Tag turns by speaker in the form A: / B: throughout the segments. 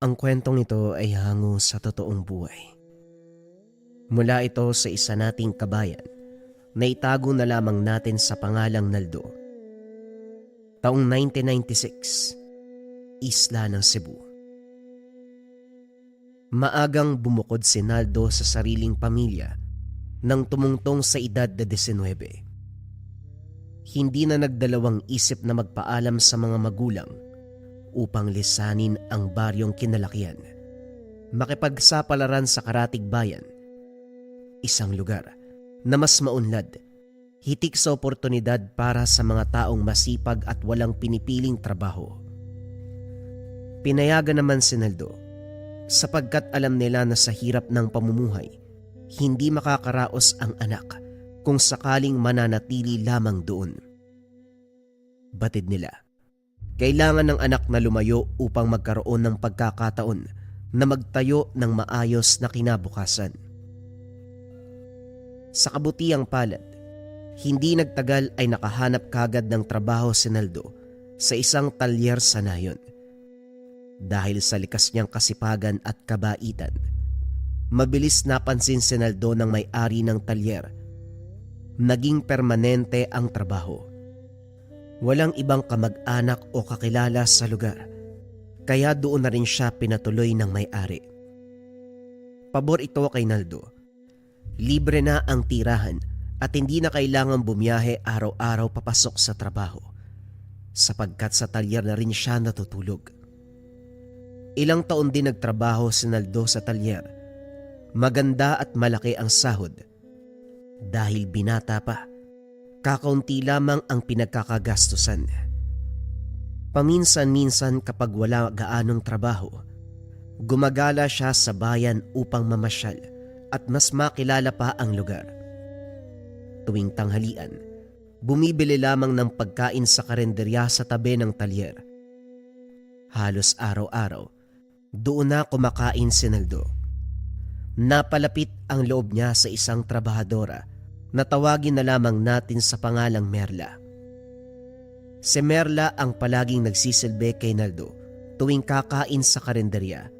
A: Ang kwentong ito ay hango sa totoong buhay. Mula ito sa isa nating kabayan na itago na lamang natin sa pangalang Naldo. Taong 1996, Isla ng Cebu. Maagang bumukod si Naldo sa sariling pamilya nang tumungtong sa edad na 19. Hindi na nagdalawang isip na magpaalam sa mga magulang upang lisanin ang baryong kinalakihan, makipagsapalaran sa karatig bayan, isang lugar na mas maunlad, hitik sa oportunidad para sa mga taong masipag at walang pinipiling trabaho. Pinayagan naman si Naldo sapagkat alam nila na sa hirap ng pamumuhay, hindi makakaraos ang anak kung sakaling mananatili lamang doon. Batid nila, kailangan ng anak na lumayo upang magkaroon ng pagkakataon na magtayo ng maayos na kinabukasan. Sa kabutiang palad, hindi nagtagal ay nakahanap kagad ng trabaho si Naldo sa isang talyer sa Nayon. Dahil sa likas niyang kasipagan at kabaitan, mabilis napansin si Naldo ng may-ari ng talyer. Naging permanente ang trabaho. Walang ibang kamag-anak o kakilala sa lugar, kaya doon na rin siya pinatuloy ng may-ari. Pabor ito kay Naldo. Libre na ang tirahan at hindi na kailangang bumiyahe araw-araw papasok sa trabaho, sapagkat sa talyer na rin siya natutulog. Ilang taon din nagtrabaho si Naldo sa talyer. Maganda at malaki ang sahod. Dahil binata pa, kakaunti lamang ang pinagkakagastusan. Paminsan-minsan kapag wala gaanong trabaho, gumagala siya sa bayan upang mamasyal at mas makilala pa ang lugar. Tuwing tanghalian, bumibili lamang ng pagkain sa karenderya sa tabi ng talyer. Halos araw-araw, doon na kumakain si Naldo. Napalapit ang loob niya sa isang trabahadora na tawagin na lamang natin sa pangalang Merla. Si Merla ang palaging nagsisilbi kay Naldo tuwing kakain sa karenderya.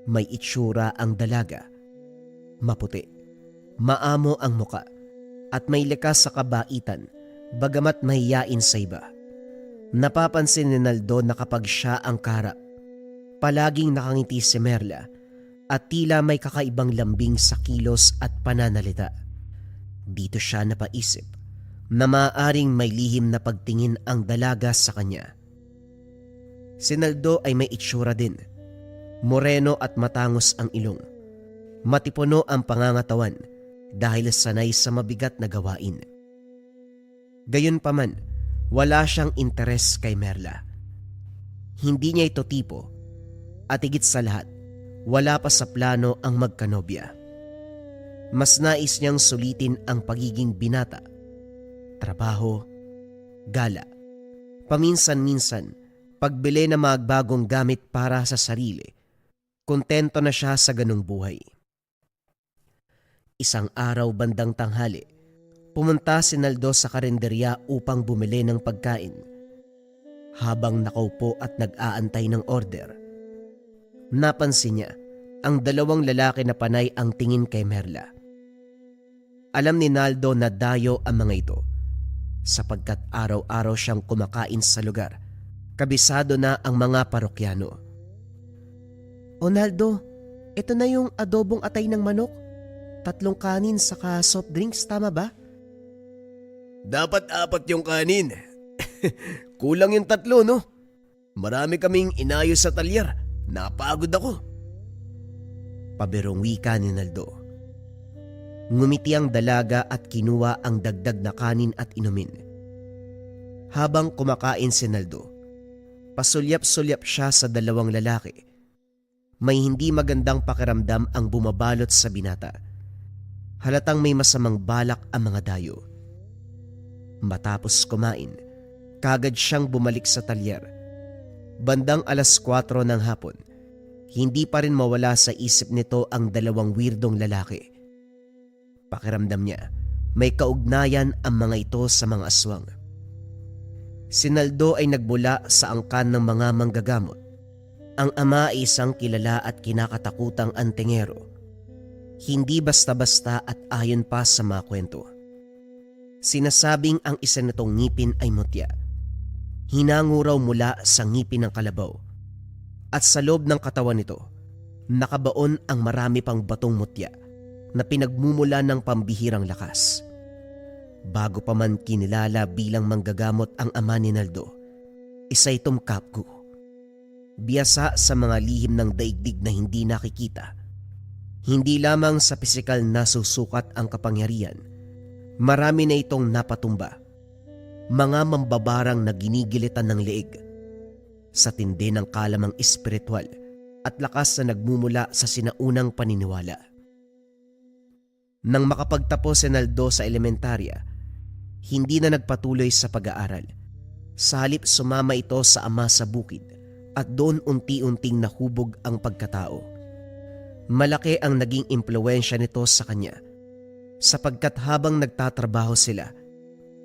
A: May itsura ang dalaga. Maputi, maamo ang muka, at may likas sa kabaitan, bagamat mahiyain sa iba. Napapansin ni Naldo na kapag siya ang kaharap, palaging nakangiti si Merla at tila may kakaibang lambing sa kilos at pananalita. Dito siya napaisip na maaaring may lihim na pagtingin ang dalaga sa kanya. Si Naldo ay may itsura din. Moreno at matangos ang ilong. Matipuno ang pangangatawan dahil sanay sa mabigat na gawain. Gayunpaman, wala siyang interes kay Merla. Hindi niya ito tipo, at higit sa lahat, wala pa sa plano ang magkanobya. Mas nais niyang sulitin ang pagiging binata, trabaho, gala, paminsan-minsan, pagbili ng mga bagong gamit para sa sarili. Kontento na siya sa ganung buhay. Isang araw bandang tanghali, pumunta si Naldo sa karenderya upang bumili ng pagkain. Habang nakaupo at nag-aantay ng order, napansin niya ang dalawang lalaki na panay ang tingin kay Merla. Alam ni Naldo na dayo ang mga ito sapagkat araw-araw siyang kumakain sa lugar. Kabisado na ang mga parokyano. "O Naldo, ito na yung adobong atay ng manok. 3 kanin saka soft drinks, tama ba?"
B: Dapat 4 yung kanin. Kulang yung 3, no? Marami kaming inayos sa talyer. Napagod ako.
A: Pabirong wika ni Naldo. Ngumiti ang dalaga at kinuha ang dagdag na kanin at inumin. Habang kumakain si Naldo, pasulyap-sulyap siya sa dalawang lalaki. May hindi magandang pakiramdam ang bumabalot sa binata. Halatang may masamang balak ang mga dayo. Matapos kumain, kagad siyang bumalik sa talyer. Bandang 4:00 ng hapon, hindi pa rin mawala sa isip nito ang dalawang weirdong lalaki. Pakiramdam niya, may kaugnayan ang mga ito sa mga aswang. Si Naldo ay nagbula sa angkan ng mga manggagamot. Ang ama ay isang kilala at kinakatakutang antingero. Hindi basta-basta at ayon pa sa mga kwento. Sinasabing ang isa nitong ngipin ay mutya. Hinango raw mula sa ngipin ng kalabaw. At sa loob ng katawan nito, nakabaon ang marami pang batong mutya na pinagmumula ng pambihirang lakas. Bago pa man kinilala bilang manggagamot ang ama ni Naldo, isa itong kapgu. Biyasa sa mga lihim ng daigdig na hindi nakikita. Hindi lamang sa pisikal na susukat ang kapangyarihan, marami na itong napatumba. Mga mambabarang na ginigilitan ng leeg sa tindi ng kalamang espiritual at lakas na nagmumula sa sinaunang paniniwala. Nang makapagtapos si Naldo sa elementarya, hindi na nagpatuloy sa pag-aaral. Sa halip sumama ito sa ama sa bukid at doon unti-unting nahubog ang pagkatao. Malaki ang naging impluwensya nito sa kanya sapagkat habang nagtatrabaho sila,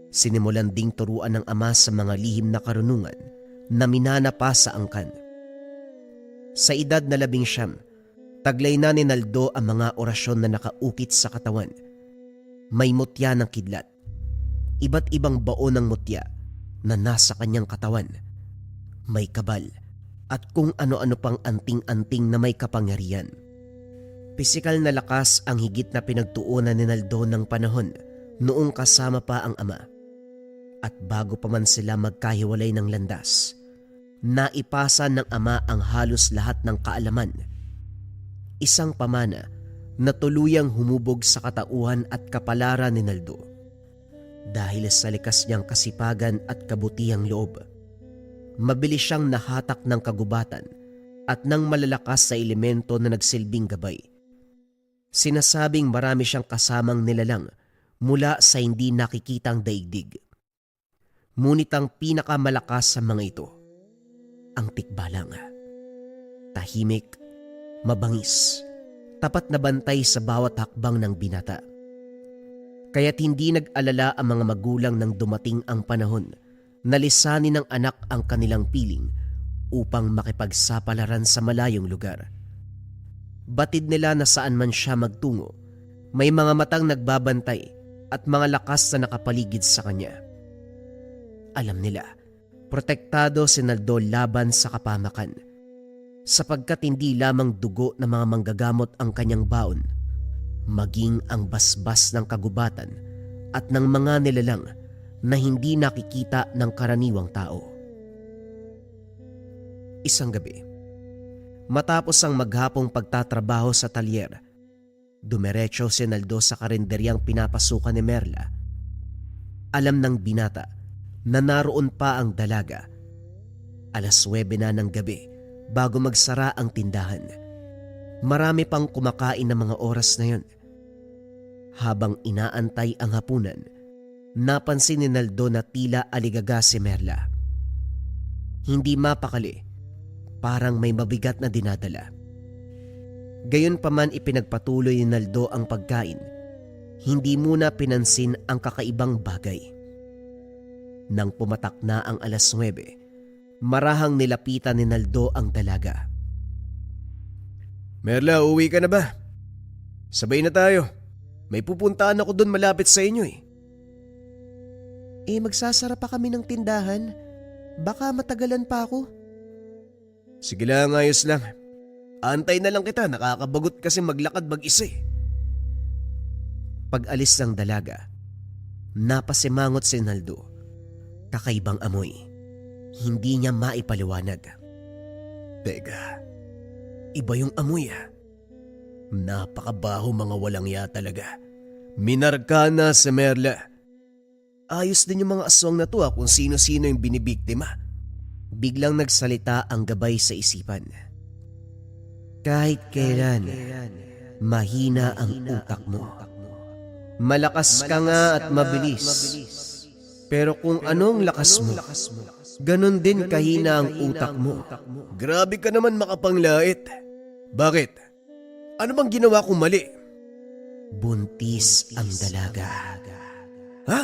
A: sinimulan ding turuan ng ama sa mga lihim na karunungan na minana pa sa angkan. Sa edad na 19, taglay na ni Naldo ang mga orasyon na nakaukit sa katawan. May mutya ng kidlat, iba't ibang baon ng mutya na nasa kanyang katawan, may kabal at kung ano-ano pang anting-anting na may kapangyarihan. Pisikal na lakas ang higit na pinagtuunan ni Naldo ng panahon noong kasama pa ang ama. At bago pa man sila magkahiwalay ng landas, naipasa ng ama ang halos lahat ng kaalaman. Isang pamana na tuluyang humubog sa katauhan at kapalaran ni Naldo. Dahil sa likas niyang kasipagan at kabutihang loob, mabilis siyang nahatak ng kagubatan at ng malalakas sa elemento na nagsilbing gabay. Sinasabing marami siyang kasamang nilalang mula sa hindi nakikitang daigdig. Ngunit ang pinakamalakas sa mga ito, ang tikbalang. Tahimik, mabangis, tapat na bantay sa bawat hakbang ng binata. Kaya't hindi nag-alala ang mga magulang nang dumating ang panahon na lisanin ng anak ang kanilang piling upang makipagsapalaran sa malayong lugar. Batid nila na saan man siya magtungo, may mga matang nagbabantay at mga lakas na nakapaligid sa kanya. Alam nila, protektado si Naldo laban sa kapamakan, sapagkat hindi lamang dugo ng mga manggagamot ang kanyang baon, maging ang basbas ng kagubatan at ng mga nilalang na hindi nakikita ng karaniwang tao. Isang gabi, matapos ang maghapong pagtatrabaho sa talyer, dumiretso si Naldo sa karinderyang pinapasukan ni Merla. Alam ng binata na naroon pa ang dalaga. 9:00 na ng gabi bago magsara ang tindahan. Marami pang kumakain ng mga oras na yun. Habang inaantay ang hapunan, napansin ni Naldo na tila aligaga si Merla. Hindi mapakali, parang may mabigat na dinadala. Gayon pa man ipinagpatuloy ni Naldo ang pagkain, hindi muna pinansin ang kakaibang bagay. Nang pumatak na ang 9:00, marahang nilapitan ni Naldo ang dalaga.
B: Merla, uwi ka na ba? Sabay na tayo. May pupuntahan ako doon malapit sa inyo eh.
A: Magsasara pa kami ng tindahan. Baka matagalan pa ako.
B: Sige lang, ayos lang. Antay na lang kita, nakakabagot kasi maglakad mag-isa eh.
A: Pag-alis ng dalaga, napasimangot si Naldo. Kakaibang amoy. Hindi niya maipaliwanag.
B: Teka, iba yung amoy ah. Napakabaho, mga walang ya talaga. Minarka na si Merla. Ayos din yung mga aswang na to kung sino-sino yung binibiktima.
A: Biglang nagsalita ang gabay sa isipan. Kahit kailan, mahina ang utak mo. Malakas ka nga at mabilis. Pero kung anong lakas mo, ganon din kahina ang utak mo.
B: Grabe ka naman makapanglait. Bakit? Ano bang ginawa kong mali?
A: Buntis ang dalaga.
B: Ha?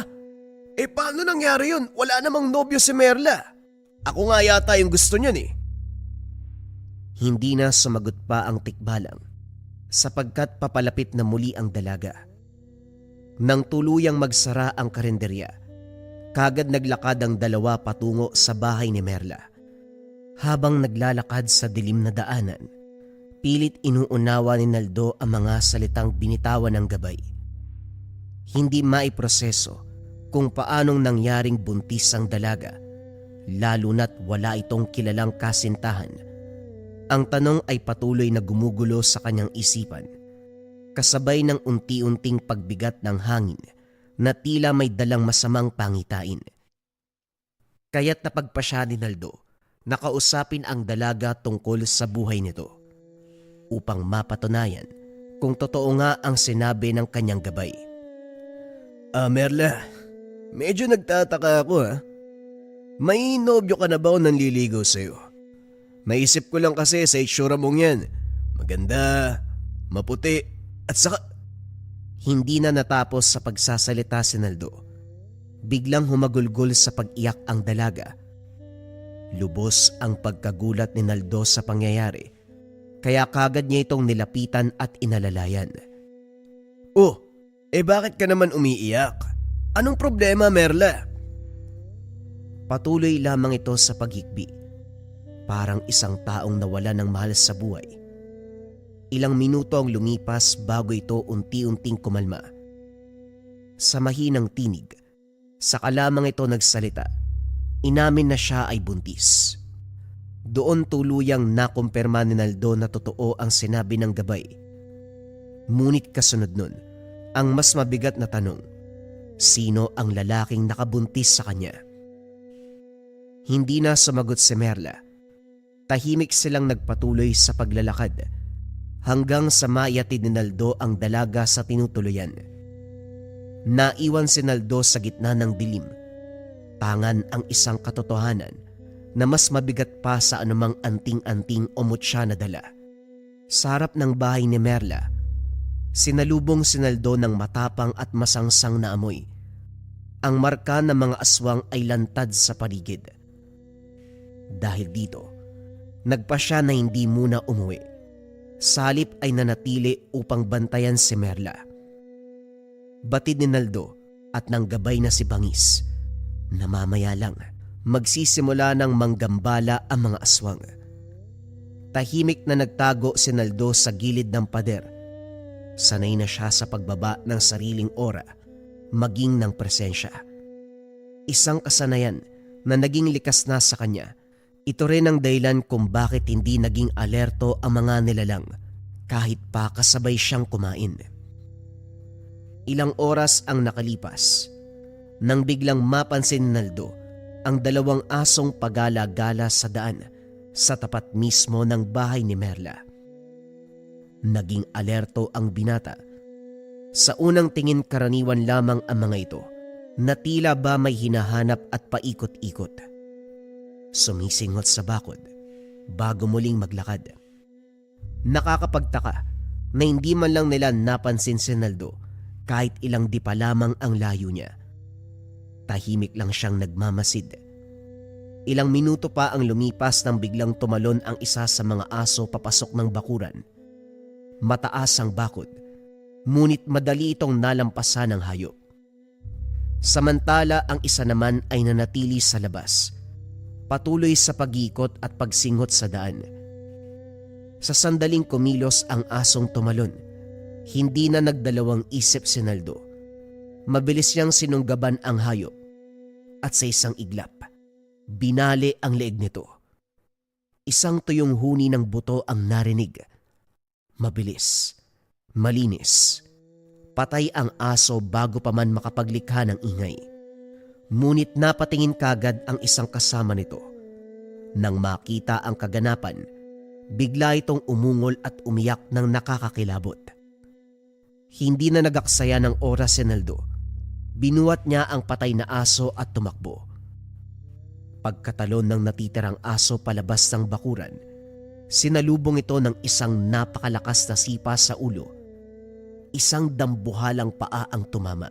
B: Paano nangyari yun? Wala namang nobyo si Merla. Ako nga yata yung gusto niyan eh.
A: Hindi na sumagot pa ang tikbalang sapagkat papalapit na muli ang dalaga. Nang tuluyang magsara ang karinderya, kagad naglakad ang dalawa patungo sa bahay ni Merla. Habang naglalakad sa dilim na daanan, pilit inuunawa ni Naldo ang mga salitang binitawan ng gabay. Hindi maiproseso kung paanong nangyaring buntis ang dalaga, lalo na't wala itong kilalang kasintahan. Ang tanong ay patuloy na gumugulo sa kanyang isipan, kasabay ng unti-unting pagbigat ng hangin na tila may dalang masamang pangitain. Kaya't napagpasya ni Naldo na kausapin ang dalaga tungkol sa buhay nito upang mapatunayan kung totoo nga ang sinabi ng kanyang gabay.
B: Merla, medyo nagtataka ako ha. May nobyo ka na ba o nanliligaw sa'yo? Maisip ko lang kasi sa itsura mong yan. Maganda, maputi, at saka...
A: Hindi na natapos sa pagsasalita si Naldo. Biglang humagulgol sa pag-iyak ang dalaga. Lubos ang pagkagulat ni Naldo sa pangyayari, kaya kagad niya itong nilapitan at inalalayan.
B: Oh, bakit ka naman umiiyak? Anong problema, Merla?
A: Patuloy lamang ito sa paghikbi. Parang isang taong nawala ng mahal sa buhay. Ilang minuto ang lumipas bago ito unti-unting kumalma. Sa mahinang tinig, saka lamang ito nagsalita. Inamin na siya ay buntis. Doon tuluyang nakumpirma ni Naldo na totoo ang sinabi ng gabay. Ngunit kasunod nun, ang mas mabigat na tanong, sino ang lalaking nakabuntis sa kanya? Hindi na sumagot si Merla. Tahimik silang nagpatuloy sa paglalakad hanggang sa mayatid ni Naldo ang dalaga sa tinutuluyan. Naiwan si Naldo sa gitna ng dilim. Tangan ang isang katotohanan na mas mabigat pa sa anumang anting-anting o mutya na dala. Sa harap ng bahay ni Merla, sinalubong si Naldo ng matapang at masangsang na amoy. Ang marka ng mga aswang ay lantad sa paligid. Dahil dito, nagpa siya na hindi muna umuwi. Salip ay nanatili upang bantayan si Merla. Batid ni Naldo at ng gabay na si Bangis na mamaya lang magsisimula ng manggambala ang mga aswang. Tahimik na nagtago si Naldo sa gilid ng pader. Sanay na siya sa pagbaba ng sariling ora, maging ng presensya. Isang kasanayan na naging likas na sa kanya. Ito rin ang dahilan kung bakit hindi naging alerto ang mga nilalang kahit pa kasabay siyang kumain. Ilang oras ang nakalipas nang biglang mapansin ni Naldo ang dalawang asong pagala-gala sa daan sa tapat mismo ng bahay ni Merla. Naging alerto ang binata. Sa unang tingin karaniwan lamang ang mga ito na tila ba may hinahanap at paikot-ikot. Sumisingot sa bakod bago muling maglakad. Nakakapagtaka na hindi man lang nila napansin si Naldo kahit ilang dipa lamang ang layo niya. Tahimik lang siyang nagmamasid. Ilang minuto pa ang lumipas nang biglang tumalon ang isa sa mga aso papasok ng bakuran. Mataas ang bakod, ngunit madali itong nalampasan ng hayop. Samantala ang isa naman ay nanatili sa labas, patuloy sa pag-ikot at pagsingot sa daan. Sa sandaling kumilos ang asong tumalon, hindi na nagdalawang isip si Naldo. Mabilis niyang sinunggaban ang hayop at sa isang iglap, binali ang leeg nito. Isang tuyong huni ng buto ang narinig. Mabilis, malinis. Patay ang aso bago pa man makapaglikha ng ingay. Ngunit napatingin kagad ang isang kasama nito. Nang makita ang kaganapan, bigla itong umungol at umiyak ng nakakakilabot. Hindi na nagaksaya ng oras si Naldo. Binuhat niya ang patay na aso at tumakbo. Pagkatalon ng natitirang aso palabas ng bakuran, sinalubong ito ng isang napakalakas na sipa sa ulo. Isang dambuhalang paa ang tumama,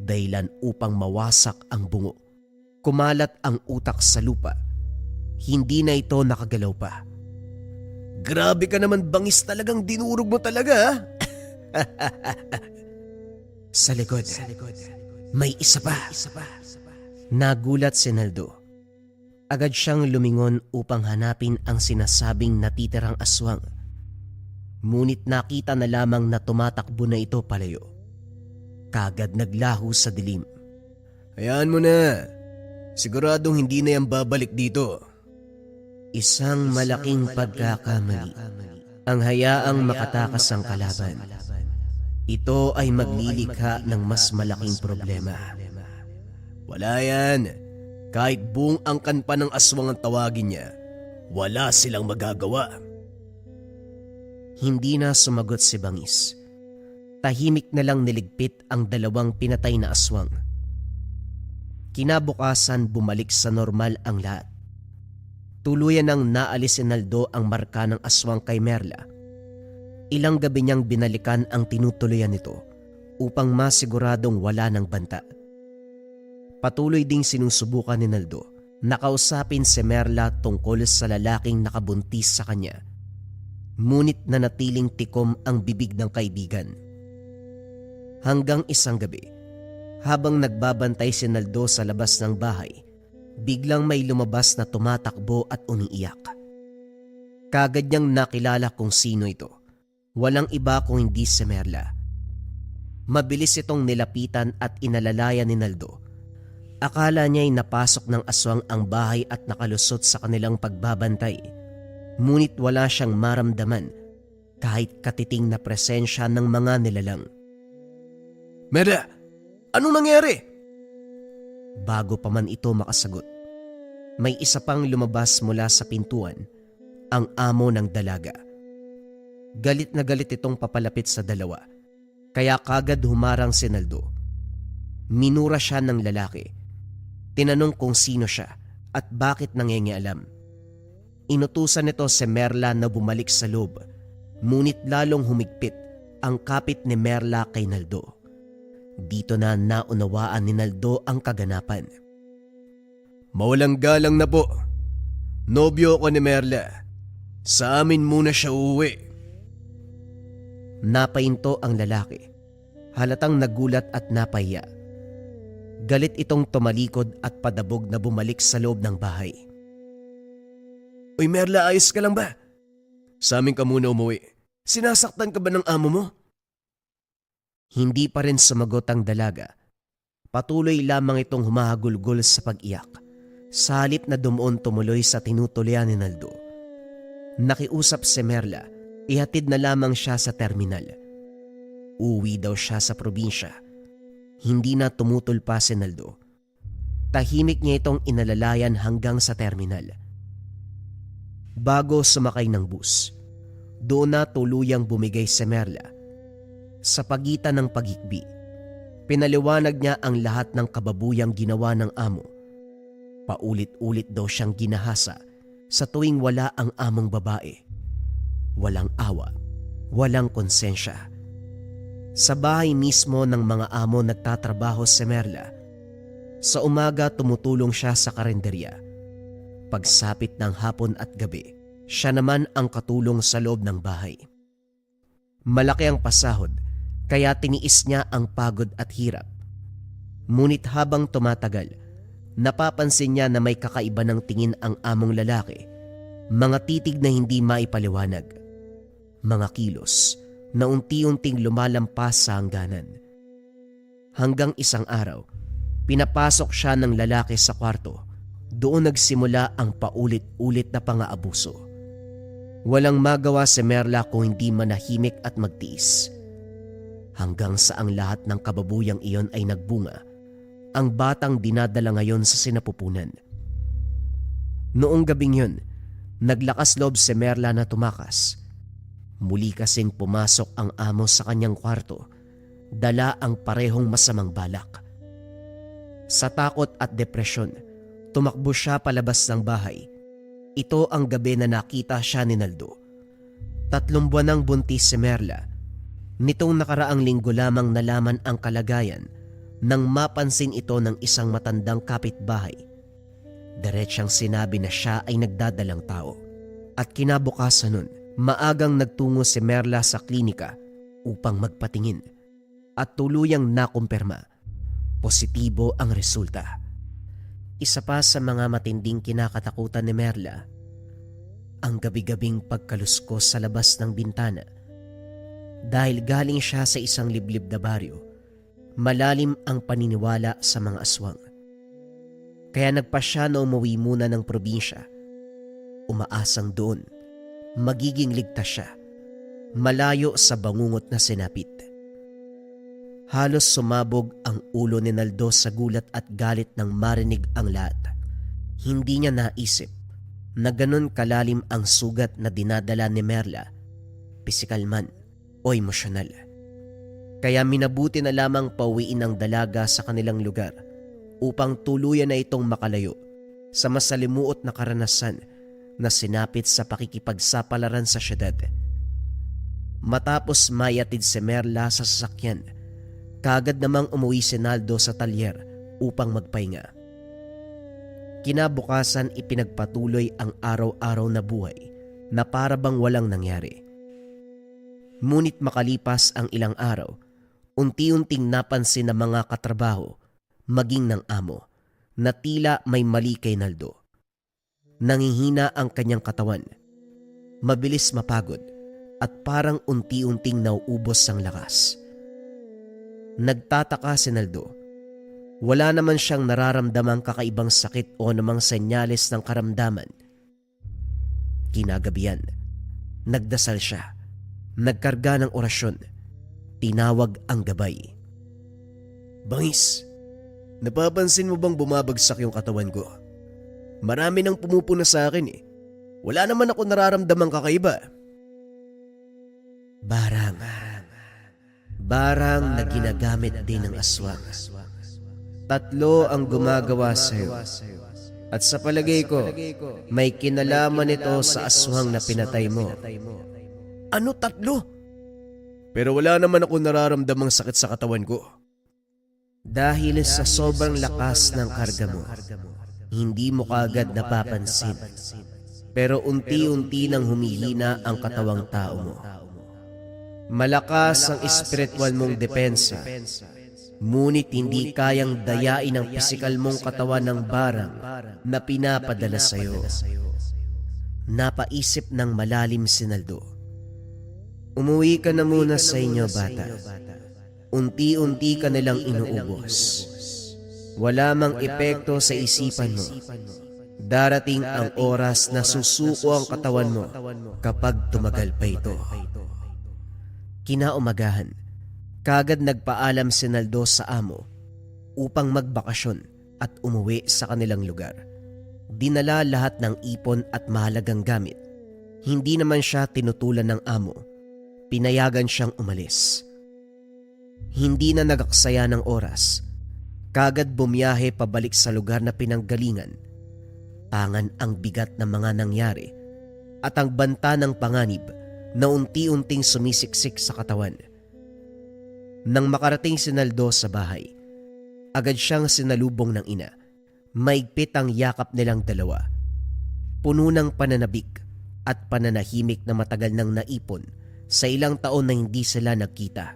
A: dahilan upang mawasak ang bungo. Kumalat ang utak sa lupa. Hindi na ito nakagalaw pa.
B: Grabe ka naman, bangis, talagang dinurog mo talaga ha?
A: Sa likod, may isa pa. Nagulat si Naldo. Agad siyang lumingon upang hanapin ang sinasabing natitirang aswang. Ngunit nakita na lamang na tumatakbo na ito palayo. Kagad naglaho sa dilim.
B: Hayaan mo na. Siguradong hindi na yan babalik dito.
A: Isang malaking pagkakamali ang hayaang makatakas ang kalaban. Ito ay maglilikha ng mas malaking problema.
B: Wala yan. Kahit buong angkan pa ng aswang ang tawagin niya, wala silang magagawa.
A: Hindi na sumagot si Bangis. Tahimik na lang niligpit ang dalawang pinatay na aswang. Kinabukasan bumalik sa normal ang lahat. Tuluyan nang naalis si Naldo ang marka ng aswang kay Merla. Ilang gabi niyang binalikan ang tinutuluyan nito upang masiguradong wala ng banta. Patuloy ding sinusubukan ni Naldo na kausapin si Merla tungkol sa lalaking nakabuntis sa kanya. Ngunit nanatiling tikom ang bibig ng kaibigan. Hanggang isang gabi, habang nagbabantay si Naldo sa labas ng bahay, biglang may lumabas na tumatakbo at umiiyak. Kagad niyang nakilala kung sino ito. Walang iba kung hindi si Merla. Mabilis itong nilapitan at inalalayan ni Naldo. Akala niya'y napasok ng aswang ang bahay at nakalusot sa kanilang pagbabantay. Ngunit wala siyang maramdaman kahit katiting na presensya ng mga nilalang.
B: Merla, anong nangyari?
A: Bago pa man ito makasagot, may isa pang lumabas mula sa pintuan, ang amo ng dalaga. Galit na galit itong papalapit sa dalawa, kaya kagad humarang si Naldo. Minura siya ng lalaki. Tinanong kung sino siya at bakit nangingialam. Inutusan nito si Merla na bumalik sa loob, ngunit lalong humigpit ang kapit ni Merla kay Naldo. Dito na naunawaan ni Naldo ang kaganapan.
B: Mawalang galang na po. Nobyo ko ni Merla. Sa amin muna siya uuwi.
A: Napahinto ang lalaki. Halatang nagulat at napahiya. Galit itong tumalikod at padabog na bumalik sa loob ng bahay.
B: Uy Merla, ayos ka lang ba? Sa amin ka muna umuwi. Sinasaktan ka ba ng amo mo?
A: Hindi pa rin sumagot ang dalaga. Patuloy lamang itong humahagulgol sa pag-iyak. Sa halip na dumuon tumuloy sa tinutuloyan ni Naldo. Nakiusap si Merla, ihatid na lamang siya sa terminal. Uwi daw siya sa probinsya. Hindi na tumutol pa si Naldo. Tahimik niya itong inalalayan hanggang sa terminal. Bago sumakay ng bus, doon na tuluyang bumigay si Merla. Sa pagitan ng paghikbi, pinaliwanag niya ang lahat ng kababuyang ginawa ng amo. Paulit-ulit daw siyang ginahasa sa tuwing wala ang among babae. Walang awa, walang konsensya. Sa bahay mismo ng mga amo nagtatrabaho si Merla. Sa umaga tumutulong siya sa karenderya. Pagsapit ng hapon at gabi, siya naman ang katulong sa loob ng bahay. Malaki ang pasahod, kaya tiniis niya ang pagod at hirap. Ngunit habang tumatagal, napapansin niya na may kakaiba ng tingin ang among lalaki. Mga titig na hindi maipaliwanag. Mga kilos na unti-unting lumalampas sa hangganan. Hanggang isang araw, pinapasok siya ng lalaki sa kwarto. Doon nagsimula ang paulit-ulit na pang-aabuso. Walang magawa si Merla kung hindi manahimik at magtiis. Hanggang sa ang lahat ng kababuyang iyon ay nagbunga, ang batang dinadala ngayon sa sinapupunan. Noong gabing yun, naglakas loob si Merla na tumakas. Muli kasing pumasok ang amo sa kanyang kwarto, dala ang parehong masamang balak. Sa takot at depresyon, tumakbo siya palabas ng bahay. Ito ang gabi na nakita siya ni Naldo. 3 buwan nang buntis si Merla. Nitong nakaraang linggo lamang nalaman ang kalagayan nang mapansin ito ng isang matandang kapitbahay. Diretsang sinabi na siya ay nagdadalang tao. At kinabukasan nun, Maagang nagtungo si Merla sa klinika upang magpatingin at tuluyang nakumpirma. Positibo ang resulta. Isa pa sa mga matinding kinakatakutan ni Merla, ang gabi-gabing pagkaluskos sa labas ng bintana. Dahil galing siya sa isang liblib na baryo, malalim ang paniniwala sa mga aswang. Kaya nagpa siya na umuwi muna ng probinsya. Umaasang doon, magiging ligtas siya, malayo sa bangungot na sinapit. Halos sumabog ang ulo ni Naldo sa gulat at galit nang marinig ang lahat. Hindi niya naisip na ganun kalalim ang sugat na dinadala ni Merla, pisikal man o emosyonal. Kaya minabuti na lamang pauwiin ang dalaga sa kanilang lugar upang tuluyan na itong makalayo sa masalimuot na karanasan na sinapit sa pakikipagsapalaran sa syudad. Matapos mayatid si Merla sa sasakyan, kaagad namang umuwi si Naldo sa talyer upang magpahinga. Kinabukasan ipinagpatuloy ang araw-araw na buhay na para bang walang nangyari. Ngunit makalipas ang ilang araw, unti-unting napansin ng mga katrabaho, maging ng amo, na tila may mali kay Naldo. Nangihina ang kanyang katawan, mabilis mapagod at parang unti-unting nauubos ang lakas. Nagtataka si Naldo. Wala naman siyang nararamdamang kakaibang sakit o namang senyales ng karamdaman. Kinagabihan, nagdasal siya, nagkarga ng orasyon, tinawag ang gabay.
B: Bangis, napapansin mo bang bumabagsak yung katawan ko? Marami nang pumupuna sa akin eh. Wala naman ako nararamdamang kakaiba.
A: Barang na ginagamit din ng aswang. 3 ang gumagawa sa'yo. At sa palagay ko, may kinalaman ito sa aswang na pinatay mo.
B: Ano 3? Pero wala naman ako nararamdamang sakit sa katawan ko.
A: Dahil sa sobrang lakas ng karga mo, hindi mo kaagad napapansin. Pero unti-unti nang humihina ang katawang tao mo. Malakas ang espiritual mong depensa, ngunit hindi kayang dayain ang pisikal mong katawan ng barang na pinapadala sa iyo. Napaisip ng malalim si Naldo. Umuwi ka na muna sa inyo, bata. Unti-unti ka nilang inuubos. Wala mang epekto sa isipan mo. Darating ang oras na susuko ang katawan mo kapag tumagal pa ito. Kinaumagahan, kagad nagpaalam si Naldo sa amo upang magbakasyon at umuwi sa kanilang lugar. Dinala lahat ng ipon at mahalagang gamit. Hindi naman siya tinutulan ng amo. Pinayagan siyang umalis. Hindi na nagaksaya ng oras. Kagad bumiyahe pabalik sa lugar na pinanggalingan. Tangan ang bigat ng mga nangyari at ang banta ng panganib na unti-unting sumisiksik sa katawan. Nang makarating si Naldo sa bahay, agad siyang sinalubong ng ina. Maigpit ang yakap nilang dalawa. Puno ng pananabik at pananahimik na matagal nang naipon sa ilang taon na hindi sila nagkita.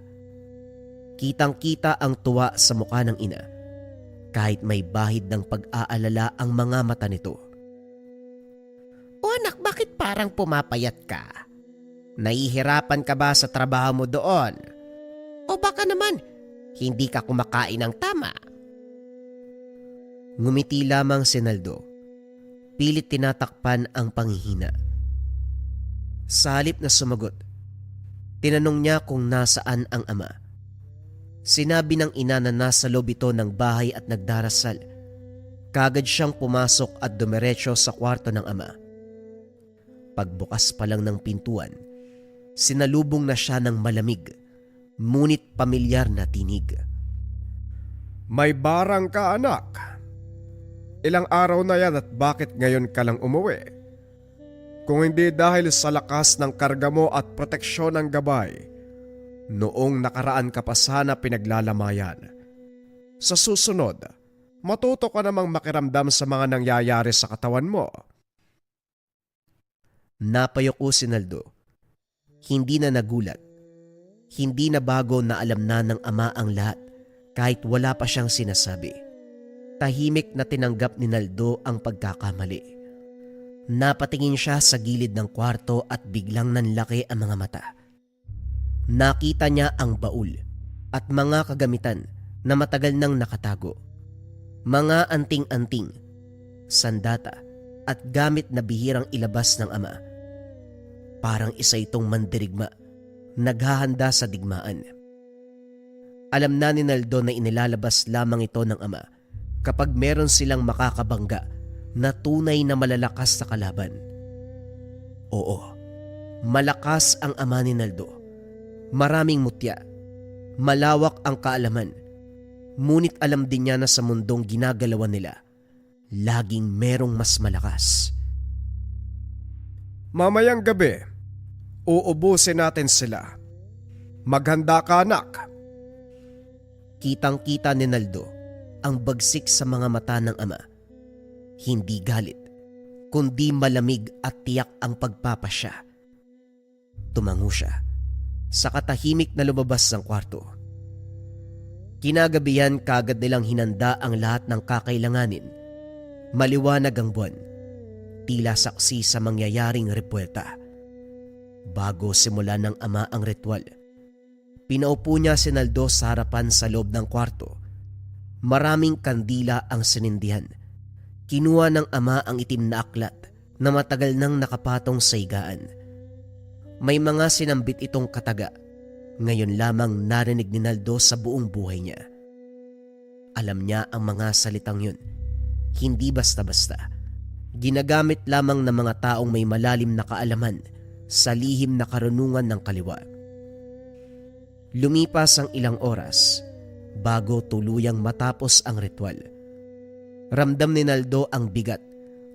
A: Kitang-kita ang tuwa sa mukha ng ina, kahit may bahid ng pag-aalala ang mga mata nito. "O anak, bakit parang pumapayat ka? Nahihirapan ka ba sa trabaho mo doon? O baka naman, hindi ka kumakain ng tama?" Ngumiti lamang si Naldo. Pilit tinatakpan ang panghihina. Sa halip na sumagot, tinanong niya kung nasaan ang ama. Sinabi ng ina na nasa loob ito ng bahay at nagdarasal. Kagad siyang pumasok at dumiretso sa kwarto ng ama. Pagbukas pa lang ng pintuan, sinalubong na siya ng malamig, ngunit pamilyar na tinig.
C: "May barang ka, anak. Ilang araw na yan at bakit ngayon ka lang umuwi? Kung hindi dahil sa lakas ng karga mo at proteksyon ng gabay, noong nakaraan ka pa sana pinaglalamayan. Sa susunod, matuto ka namang makiramdam sa mga nangyayari sa katawan mo."
A: Napayuko si Naldo Hindi na nagulat. Hindi na bago na alam na ng ama ang lahat kahit wala pa siyang sinasabi. Tahimik na tinanggap ni Naldo ang pagkakamali. Napatingin siya sa gilid ng kwarto at biglang nanlaki ang mga mata. Nakita niya ang baul at mga kagamitan na matagal nang nakatago. Mga anting-anting, sandata at gamit na bihirang ilabas ng ama. Parang isa itong mandirigma, naghahanda sa digmaan. Alam na ni Naldo na inilalabas lamang ito ng ama kapag meron silang makakabangga na tunay na malalakas sa kalaban. Oo, malakas ang ama ni Naldo. Maraming mutya, malawak ang kaalaman. Ngunit alam din niya na sa mundong ginagalawan nila, laging merong mas malakas.
C: Mamayang gabi, uubusin natin sila. Maghanda ka, anak.
A: Kitang-kita ni Naldo ang bagsik sa mga mata ng ama. Hindi galit, kundi malamig at tiyak ang pagpapasya. Tumango siya sa katahimik na lumabas ng kwarto. Kinagabihan kagad nilang hinanda ang lahat ng kakailanganin. Maliwanag ang buwan, tila saksi sa mangyayaring repuelta. Bago simula ng ama ang ritual, pinaupo niya si Naldo sa harapan sa loob ng kwarto. Maraming kandila ang sinindihan. Kinuha ng ama ang itim na aklat na matagal nang nakapatong sa higaan. May mga sinambit itong kataga. Ngayon lamang narinig ni Naldo sa buong buhay niya. Alam niya ang mga salitang yun. Hindi basta-basta. Ginagamit lamang ng mga taong may malalim na kaalaman sa lihim na karunungan ng kaliwa. Lumipas ang ilang oras bago tuluyang matapos ang ritual. Ramdam ni Naldo ang bigat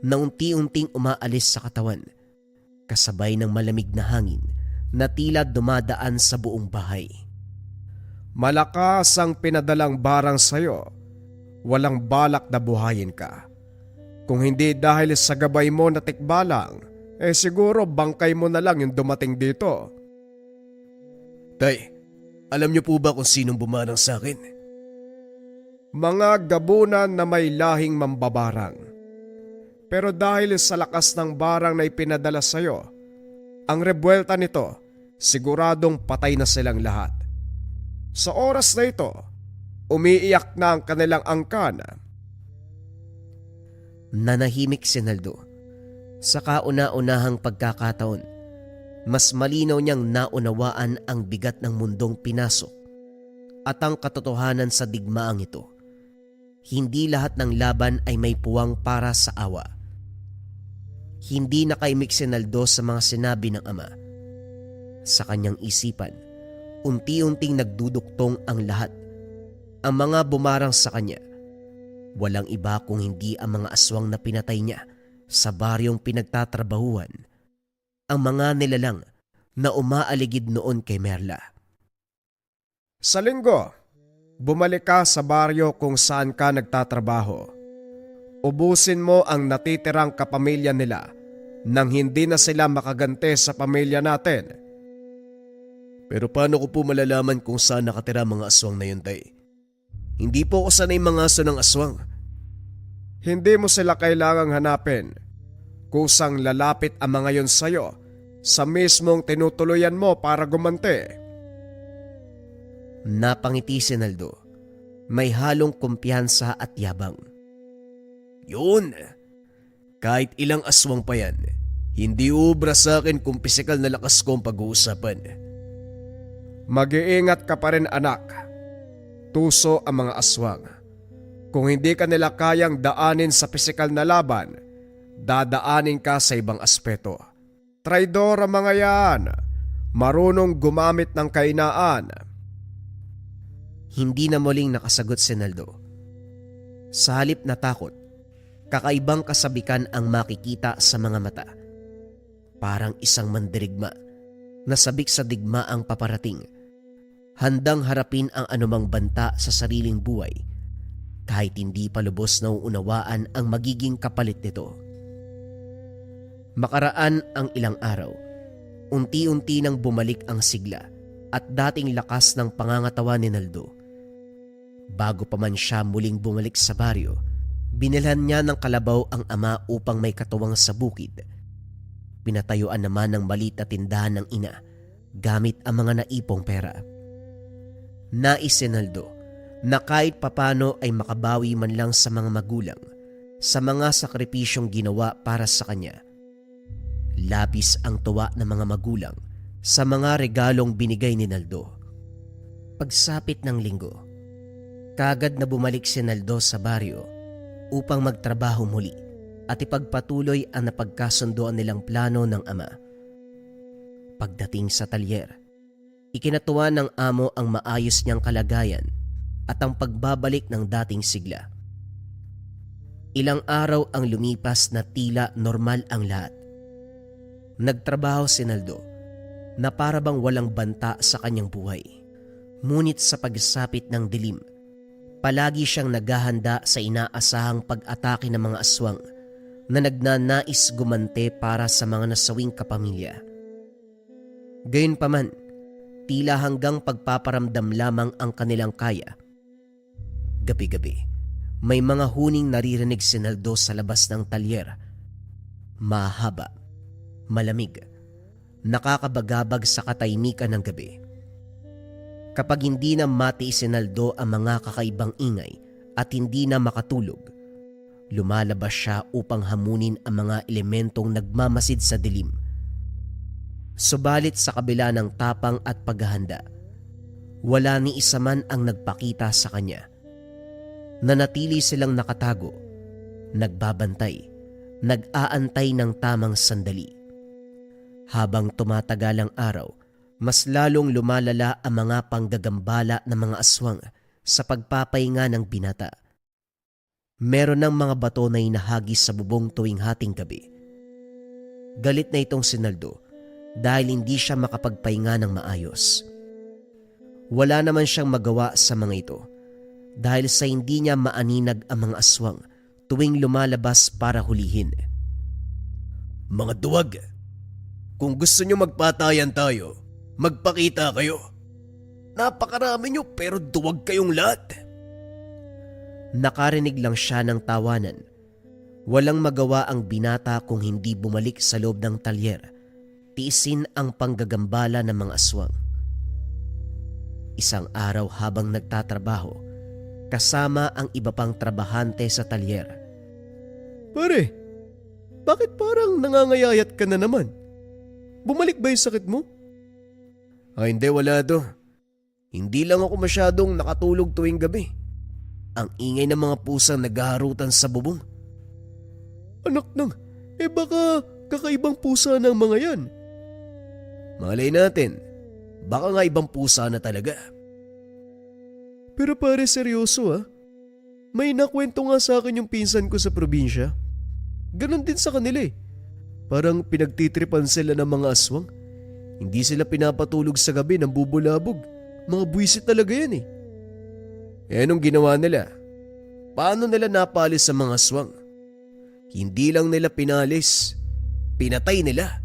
A: na unti-unting umaalis sa katawan, kasabay ng malamig na hangin na tila dumadaan sa buong bahay.
C: Malakas ang pinadalang barang sa'yo. Walang balak na buhayin ka. Kung hindi dahil sa gabay mo na tikbalang, siguro bangkay mo na lang yung dumating dito.
B: Tay, alam niyo po ba kung sinong bumarang sa akin?
C: Mga gabunan na may lahing mambabarang. Pero dahil sa lakas ng barang na ipinadala sa'yo, ang rebuelta nito, siguradong patay na silang lahat. Sa oras na ito, umiiyak na ang kanilang angkan.
A: Nanahimik si Naldo. Sa kauna-unahang pagkakataon, mas malinaw niyang naunawaan ang bigat ng mundong pinasok at ang katotohanan sa digmaang ito. Hindi lahat ng laban ay may puwang para sa awa. Hindi nakaimik si Naldo sa mga sinabi ng ama. Sa kanyang isipan, unti-unting nagduduktong ang lahat. Ang mga bumarang sa kanya, walang iba kung hindi ang mga aswang na pinatay niya sa baryong pinagtatrabahuan, ang mga nilalang na umaaligid noon kay Merla.
C: Sa linggo, bumalik ka sa baryo kung saan ka nagtatrabaho. Ubusin mo ang natitirang kapamilya nila nang hindi na sila makagante sa pamilya natin.
B: Pero paano ko po malalaman kung saan nakatira mga aswang na yun, tay? Hindi po ako sanay mga aso ng aswang.
C: Hindi mo sila kailangang hanapin. Kusang lalapit ang mga yon sa'yo sa mismong tinutuluyan mo para gumante.
A: Napangiti si Naldo. May halong kumpiyansa at yabang.
B: Yun! Kahit ilang aswang pa yan, hindi ubra sa akin kung pisikal na lakas ko ang pag-uusapan.
C: Mag-iingat ka pa rin, anak. Tuso ang mga aswang. Kung hindi ka nila kayang daanin sa pisikal na laban, dadaanin ka sa ibang aspeto. Traidor ang mga yan. Marunong gumamit ng kainaan.
A: Hindi na muling nakasagot si Naldo. Sa halip na takot, kakaibang kasabikan ang makikita sa mga mata. Parang isang mandirigma na sabik sa digmaang paparating, handang harapin ang anumang banta sa sariling buhay kahit hindi pa lubos na uunawaan ang magiging kapalit nito. Makaraan ang ilang araw, unti-unti nang bumalik ang sigla at dating lakas ng pangangatawan ni Naldo. Bago pa man siya muling bumalik sa baryo, binilhan niya ng kalabaw ang ama upang may katuwang sa bukid. Pinatayuan naman ng maliit na tindahan ng ina gamit ang mga naipong pera. Nais si Naldo na kahit papano ay makabawi man lang sa mga magulang sa mga sakripisyong ginawa para sa kanya. Labis ang tuwa ng mga magulang sa mga regalong binigay ni Naldo. Pagsapit ng linggo, kagad na bumalik si Naldo sa baryo upang magtrabaho muli at ipagpatuloy ang napagkasunduan nilang plano ng ama. Pagdating sa talyer, ikinatuwa ng amo ang maayos niyang kalagayan at ang pagbabalik ng dating sigla. Ilang araw ang lumipas na tila normal ang lahat. Nagtrabaho si Naldo na para bang walang banta sa kanyang buhay. Ngunit sa pagsapit ng dilim, palagi siyang naghahanda sa inaasahang pag-atake ng mga aswang na nagnanais gumante para sa mga nasawing kapamilya. Gayunpaman, tila hanggang pagpaparamdam lamang ang kanilang kaya. Gabi-gabi, may mga huning naririnig si Naldo sa labas ng talyer. Mahaba, malamig, nakakabagabag sa katahimikan ng gabi. Kapag hindi na matiis si Naldo ang mga kakaibang ingay at hindi na makatulog, lumalabas siya upang hamunin ang mga elementong nagmamasid sa dilim. Subalit sa kabila ng tapang at paghahanda, wala ni isa man ang nagpakita sa kanya. Nanatili silang nakatago, nagbabantay, nag-aantay ng tamang sandali. Habang tumatagal ang araw, mas lalong lumalala ang mga panggagambala ng mga aswang sa pagpapahinga ng binata. Meron ng mga bato na inahagis sa bubong tuwing hating gabi. Galit na itong si Naldo dahil hindi siya makapagpahinga ng maayos. Wala naman siyang magawa sa mga ito dahil sa hindi niya maaninag ang mga aswang tuwing lumalabas para hulihin.
B: Mga duwag, kung gusto nyo magpatayan tayo, magpakita kayo. Napakarami nyo pero duwag kayong lahat.
A: Nakarinig lang siya ng tawanan. Walang magawa ang binata kung hindi bumalik sa loob ng talyer, tiisin ang panggagambala ng mga aswang. Isang araw habang nagtatrabaho, kasama ang iba pang trabahante sa talyer.
C: Pare, bakit parang nangangayayat ka na naman? Bumalik ba yung sakit mo?
B: Hindi, wala do. Hindi lang ako masyadong nakatulog tuwing gabi. Ang ingay ng mga pusang naghaharutan sa bubong.
C: Anak nang, baka kakaibang pusa ng mga yan.
B: Malay natin, baka nga ibang pusa na talaga.
C: Pero pare, seryoso ah. May nakwento nga sa akin yung pinsan ko sa probinsya. Ganon din sa kanila eh. Parang pinagtitripan sila ng mga aswang. Hindi sila pinapatulog sa gabi ng bubulabog. Mga buwisit talaga yan eh.
B: Anong ginawa nila? Paano nila napalis sa mga aswang? Hindi lang nila pinalis, pinatay nila.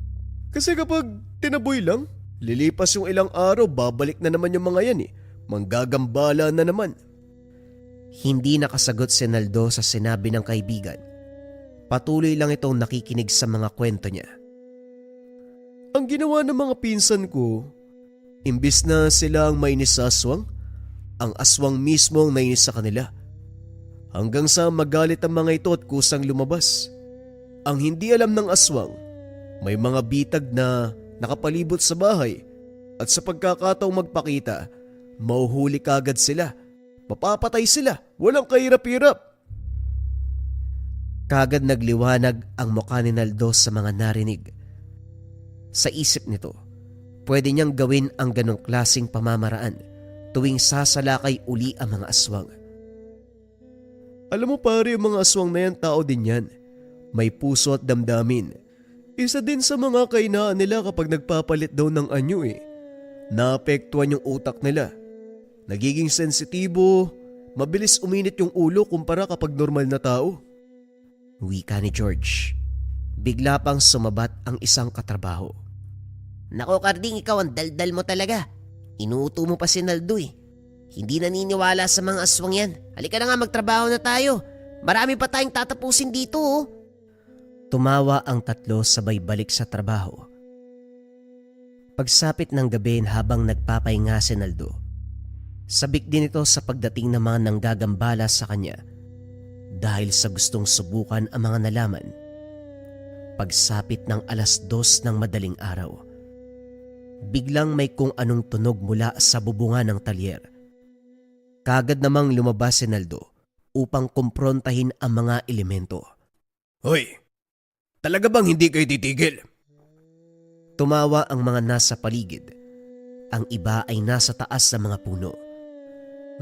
C: Kasi kapag tinaboy lang, lilipas yung ilang araw, babalik na naman yung mga yan eh. Manggagambala na naman.
A: Hindi nakasagot si Naldo sa sinabi ng kaibigan. Patuloy lang itong nakikinig sa mga kwento niya.
C: Ang ginawa ng mga pinsan ko, imbis na sila ang mainis sa aswang, ang aswang mismo ang nainis sa kanila. Hanggang sa magalit ang mga ito at kusang lumabas. Ang hindi alam ng aswang, may mga bitag na nakapalibot sa bahay at sa pagkakataong magpakita, mauhuli kagad sila. Mapapatay sila, walang kahirap-hirap.
A: Kagad nagliwanag ang mukha ni Naldo sa mga narinig. Sa isip nito, pwede niyang gawin ang ganong klaseng pamamaraan tuwing sasalakay uli ang mga aswang.
C: Alam mo pare, yung mga aswang na yan, tao din yan. May puso at damdamin. Isa din sa mga kainaan nila kapag nagpapalit daw ng anyo eh. Naapektuhan yung utak nila. Nagiging sensitibo, mabilis uminit yung ulo kumpara kapag normal na tao.
A: Wika ni George. Bigla pang sumabat ang isang katrabaho. Nako Karding, ikaw ang daldal mo talaga. Inuuto mo pa si Naldo eh. Hindi naniniwala sa mga aswang yan. Halika na nga, magtrabaho na tayo. Marami pa tayong tatapusin dito oh.
B: Tumawa ang tatlo sabay balik sa trabaho. Pagsapit ng gabi habang nagpapahinga si Naldo, sabik din ito sa pagdating ng mga nanggagambala sa kanya dahil sa gustong subukan ang mga nalaman. Pagsapit ng 2:00 ng madaling araw, biglang may kung anong tunog mula sa bubungan ng talyer. Kagad namang lumabas si Naldo upang kumprontahin ang mga elemento.
C: Hoy, talaga bang hindi kayo titigil?
B: Tumawa ang mga nasa paligid. Ang iba ay nasa taas ng mga puno.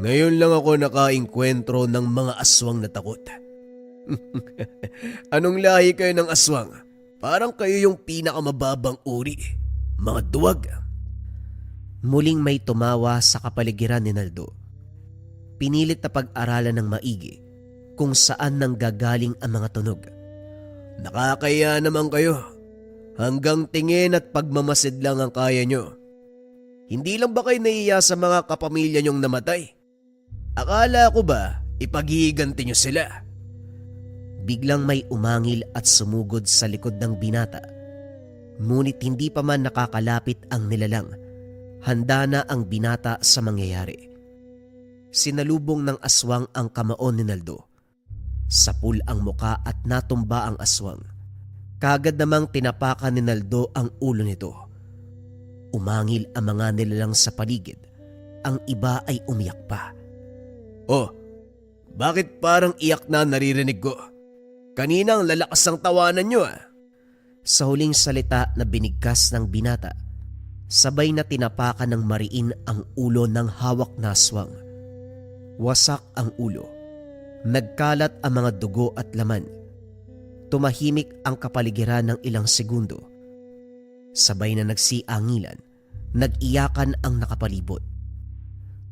C: Ngayon lang ako nakaengkwentro ng mga aswang na takot. Anong lahi kayo ng aswang? Parang kayo yung pinakamababang uri. Mga duwag.
B: Muling may tumawa sa kapaligiran ni Naldo. Pinilit na pag-aralan ng maigi kung saan nanggagaling ang mga tunog.
C: Nakakaya naman kayo. Hanggang tingin at pagmamasid lang ang kaya nyo. Hindi lang ba kayo naiya sa mga kapamilya nyong namatay? Akala ko ba ipaghihiganti nyo sila?
B: Biglang may umangil at sumugod sa likod ng binata. Ngunit hindi pa man nakakalapit ang nilalang. Handa na ang binata sa mangyayari. Sinalubong ng aswang ang kamaon ni Naldo. Sapul ang muka at natumba ang aswang. Kagad namang tinapakan ni Naldo ang ulo nito. Umangil ang mga nilalang sa paligid. Ang iba ay umiyak pa.
C: Oh, bakit parang iyak na naririnig ko? Kanina ang lalakas ang tawanan nyo ah.
B: Sa huling salita na binigkas ng binata, sabay na tinapakan ng mariin ang ulo ng hawak na aswang. Wasak ang ulo. Nagkalat ang mga dugo at laman. Tumahimik ang kapaligiran ng ilang segundo. Sabay na nagsiangilan, nag-iyakan ang nakapalibot.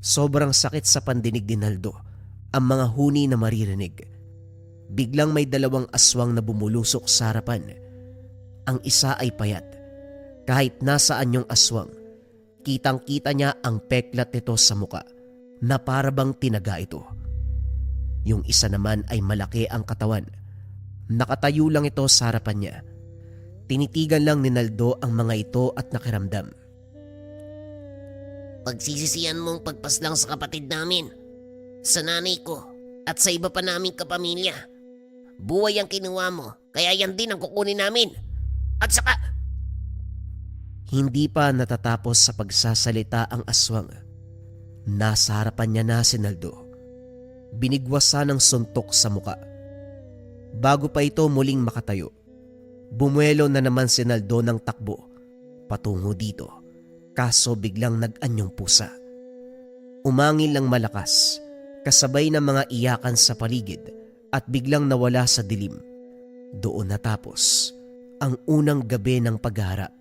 B: Sobrang sakit sa pandinig ni Naldo ang mga huni na maririnig. Biglang may 2 aswang na bumulusok sa harapan. Ang isa ay payat. Kahit nasaan yung aswang, kitang-kita niya ang peklat nito sa muka na parabang tinaga ito. Yung isa naman ay malaki ang katawan. Nakatayo lang ito sa harapan niya. Tinitigan lang ni Naldo ang mga ito at nakiramdam.
A: Pagsisisihan mong pagpaslang sa kapatid namin, sa nanay ko at sa iba pa naming kapamilya. Buhay ang kinuha mo, kaya yan din ang kukunin namin. At saka...
B: Hindi pa natatapos sa pagsasalita ang aswang. Nasa harapan niya na si Naldo. Binigwasan ng suntok sa muka. Bago pa ito muling makatayo, bumuelo na naman si Naldo ng takbo patungo dito, kaso biglang nag-anyong pusa. Umangil ng malakas, kasabay ng mga iyakan sa paligid at biglang nawala sa dilim. Doon natapos ang unang gabi ng pagharap.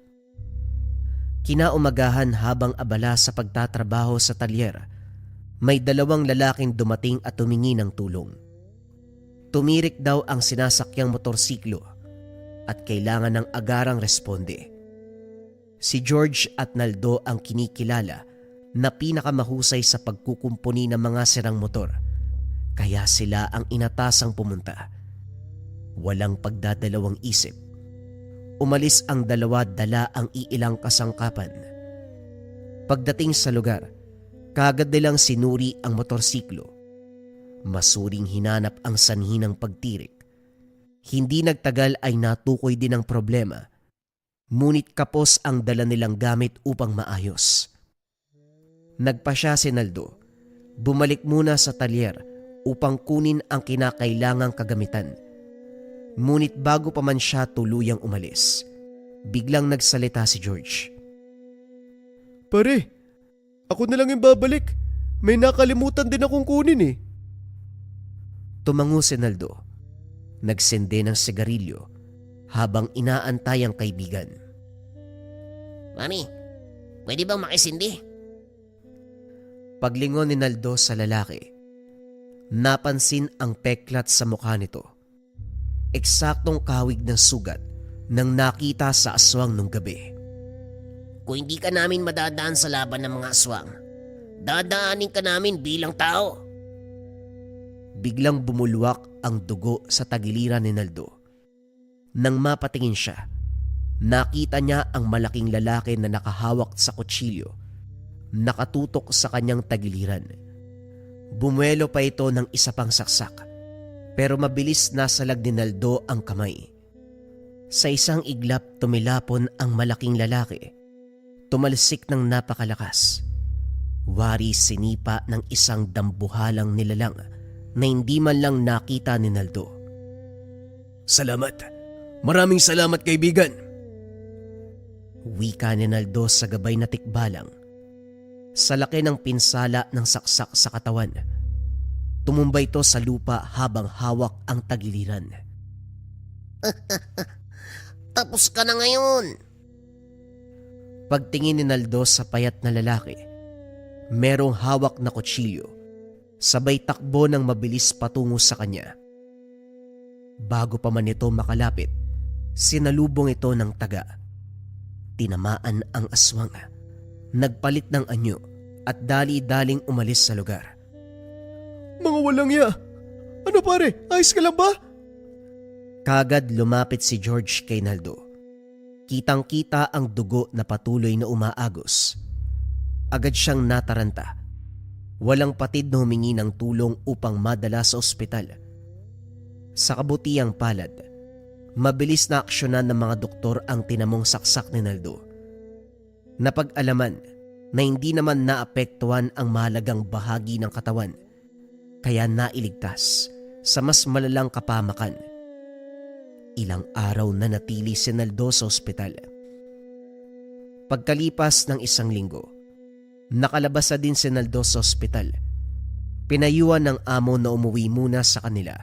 B: Kinaumagahan habang abala sa pagtatrabaho sa talyer, may 2 lalaking dumating at tumingi ng tulong. Tumirik daw ang sinasakyang motorsiklo at kailangan ng agarang responde. Si George at Naldo ang kinikilala na pinakamahusay sa pagkukumpuni ng mga sirang motor, kaya sila ang inatasang pumunta. Walang pagdadalawang isip. Umalis ang 2 dala ang iilang kasangkapan. Pagdating sa lugar, kagad nilang sinuri ang motorsiklo. Masuring hinanap ang sanhi ng pagtirik. Hindi nagtagal ay natukoy din ang problema. Ngunit kapos ang dala nilang gamit upang maayos. Nagpasya si Naldo. Bumalik muna sa talyer upang kunin ang kinakailangang kagamitan. Ngunit bago pa man siya tuluyang umalis, biglang nagsalita si George.
C: Pare, ako na lang yung babalik. May nakalimutan din akong kunin eh.
B: Tumango si Naldo. Nagsende ng sigarilyo habang inaantay ang kaibigan.
A: Mami, pwede bang makisindi?
B: Paglingon ni Naldo sa lalaki, napansin ang peklat sa mukha nito. Eksaktong kahawig ng sugat nang nakita sa aswang nung gabi.
D: Kung hindi ka namin madadaan sa laban ng mga aswang, dadaanin ka namin bilang tao.
A: Biglang bumulwak ang dugo sa tagiliran ni Naldo. Nang mapatingin siya, nakita niya ang malaking lalaki na nakahawak sa kutsilyo, nakatutok sa kanyang tagiliran. Bumuelo pa ito ng isa pang saksak, pero mabilis nasalag ni Naldo ang kamay. Sa isang iglap tumilapon ang malaking lalaki. Tumalsik ng napakalakas. Wari sinipa ng isang dambuhalang nilalang na hindi man lang nakita ni Naldo.
B: Salamat. Maraming salamat, kaibigan.
A: Wika ni Naldo sa gabay na tikbalang. Sa laki ng pinsala ng saksak sa katawan, tumumba ito sa lupa habang hawak ang tagiliran.
D: Tapos ka na ngayon.
A: Pagtingin ni Naldo sa payat na lalaki, merong hawak na kutsilyo, sabay takbo ng mabilis patungo sa kanya. Bago pa man ito makalapit, sinalubong ito ng taga. Tinamaan ang aswang, nagpalit ng anyo at dali-daling umalis sa lugar.
B: Mga walang ya! Ano pare? Ayos ka lang ba?
A: Kagad lumapit si George kay Naldo. Kitang-kita ang dugo na patuloy na umaagos. Agad siyang nataranta. Walang patid na humingi ng tulong upang madala sa ospital. Sa kabutihang palad, mabilis na aksyonan ng mga doktor ang tinamong saksak ni Naldo. Napag-alaman na hindi naman naapektuhan ang mahalagang bahagi ng katawan, kaya nailigtas sa mas malalang kapamakan. Ilang araw na natili si Naldo sa ospital. Pagkalipas ng isang linggo, nakalabas na din si Naldo sa ospital. Pinayuhan ng amo na umuwi muna sa kanila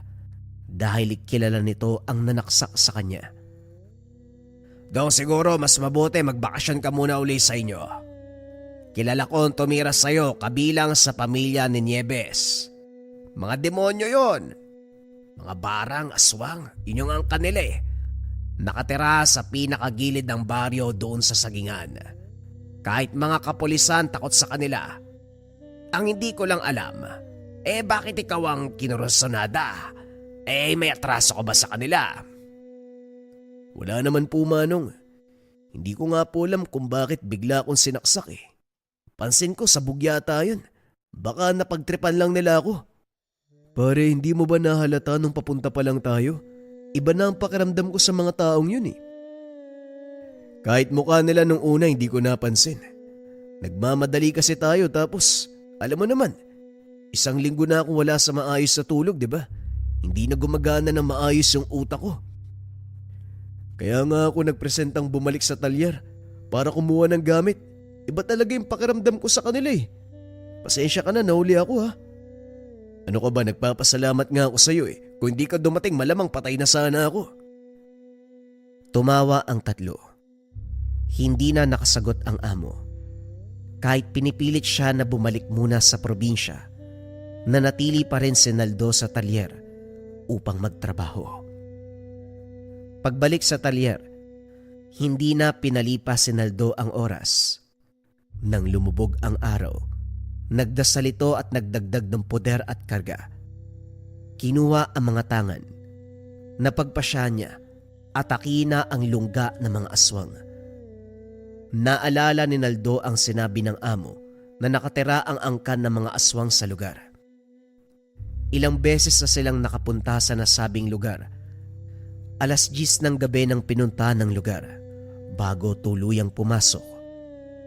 A: dahil kilala nito ang nanaksak sa kanya.
B: Daw siguro mas mabuti magbakasyon ka muna uli sa inyo. Kilala ko ang tumira sa'yo kabilang sa pamilya ni Nieves. Mga demonyo yon. Mga barang, aswang, yun yung ang kanila eh. Nakatira sa pinakagilid ng baryo doon sa sagingan. Kahit mga kapulisan takot sa kanila. Ang hindi ko lang alam, bakit ikaw ang kinurosonada? May atraso ko ba sa kanila?
A: Wala naman po, Manong. Hindi ko nga po alam kung bakit bigla akong sinaksak eh. Pansin ko sa bugyata yun. Baka napagtripan lang nila ako. Pare, hindi mo ba nahalata nung papunta pa lang tayo? Iba na ang pakiramdam ko sa mga taong yun eh. Kahit mukha nila nung una hindi ko napansin. Nagmamadali kasi tayo tapos, alam mo naman, 1 linggo na akong wala sa maayos sa tulog, di ba? Hindi na gumagana ng maayos yung utak ko. Kaya nga ako nagpresentang bumalik sa talyer para kumuha ng gamit. Iba talaga yung pakiramdam ko sa kanila eh. Pasensya ka na, nahuli ako ha. Ano ka ba, nagpapasalamat nga ako sa'yo eh. Kung hindi ka dumating, malamang patay na sana ako. Tumawa ang tatlo. Hindi na nakasagot ang amo. Kahit pinipilit siya na bumalik muna sa probinsya, nanatili pa rin si Naldo sa talyer upang magtrabaho. Pagbalik sa talyer, hindi na pinalipas si Naldo ang oras. Nang lumubog ang araw, nagdasal ito at nagdagdag ng poder at karga. Kinuha ang mga tangan, napagpasya niya at akina ang lungga ng mga aswang. Naalala ni Naldo ang sinabi ng amo na nakatira ang angkan ng mga aswang sa lugar. Ilang beses na silang nakapunta sa nasabing lugar. 10:00 ng gabi nang pinunta ng lugar. Bago tuluyang pumasok,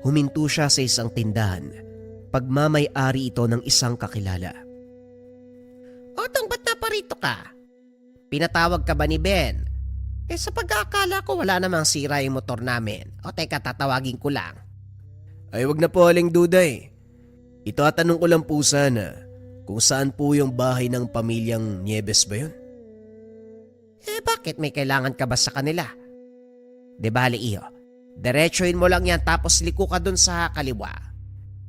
A: huminto siya sa isang tindahan. Pagmamay-ari ito ng isang kakilala.
D: Otong, ba't naparito ka? Pinatawag ka ba ni Ben? Sa pagkakala ko wala namang sira yung motor namin. O teka, tatawagin ko lang.
B: Ay wag na po, Aling Duday. Itatanong ko lang po sana kung saan po yung bahay ng pamilyang Nieves ba yun?
D: Bakit may kailangan ka ba sa kanila? De bali iyo, diretsuhin mo lang yan tapos liko ka dun sa kaliwa.